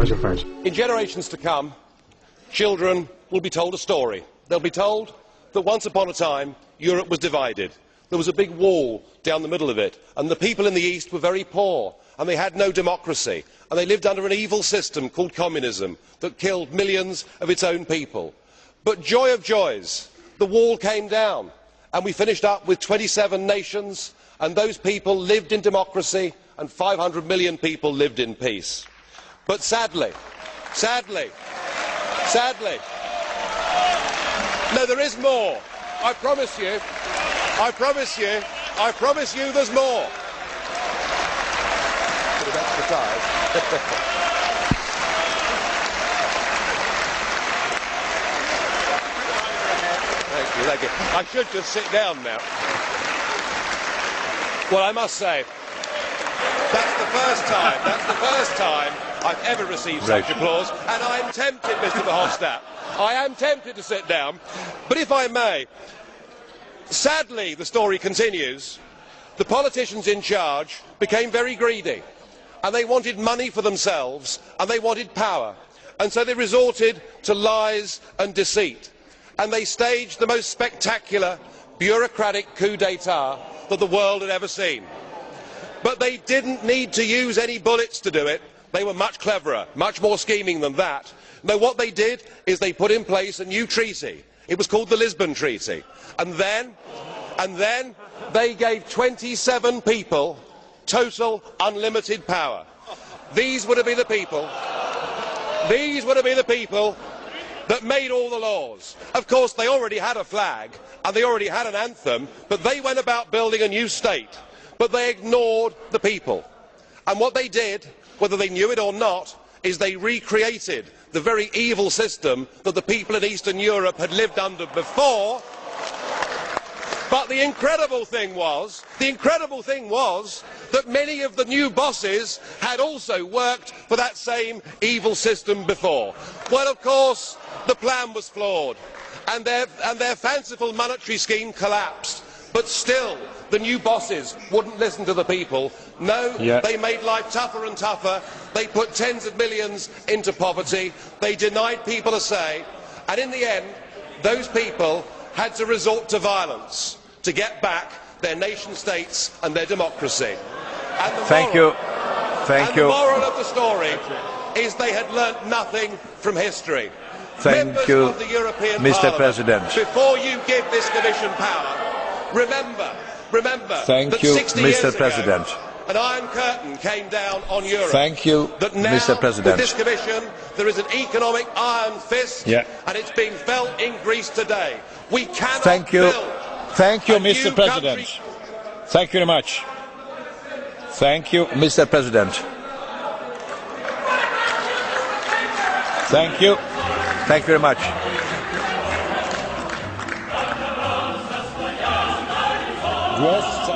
Nigel Farage. In generations to come, children will be told a story. They'll be told that once upon a time, Europe was divided. There was a big wall down the middle of it, and the people in the East were very poor, and they had no democracy, and they lived under an evil system called communism that killed millions of its own people. But joy of joys, the wall came down, and we finished up with 27 nations, and those people lived in democracy, and 500 million people lived in peace. But sadly, no, there is more. I promise you there's more. Bit of exercise. Thank you. I should just sit down now. Well, I must say, that's the first time I've ever received such applause, and I'm tempted, Mr. Verhofstadt, I am tempted to sit down, but if I may, sadly, the story continues, the politicians in charge became very greedy, and they wanted money for themselves, and they wanted power, and so they resorted to lies and deceit, and they staged the most spectacular bureaucratic coup d'etat that the world had ever seen. But they didn't need to use any bullets to do it. They were much cleverer, much more scheming than that. No, what they did is they put in place a new treaty. It was called the Lisbon Treaty. And then they gave 27 people total unlimited power. These were to be the people that made all the laws. Of course, they already had a flag and they already had an anthem, but they went about building a new state. But they ignored the people. And what they did, whether they knew it or not, is they recreated the very evil system that the people in Eastern Europe had lived under before. But the incredible thing was that many of the new bosses had also worked for that same evil system before. Well, of course, the plan was flawed, and their fanciful monetary scheme collapsed. But still, the new bosses wouldn't listen to the people. No, They made life tougher and tougher. They put tens of millions into poverty. They denied people a say. And in the end, those people had to resort to violence to get back their nation states and their democracy. And the moral of the story is they had learnt nothing from history. Members of the European Mr. President. Before you give this Commission power, remember Thank that you, 60 Mr. years President. ago, an Iron Curtain came down on Europe. Thank you, that now, Mr. President. with this Commission, there is an economic iron fist, and it's being felt in Greece today. We cannot build. Thank you, Mr. President. Thank you very much. Thank you, Mr. President. Thank you. Thank you very much. Yes.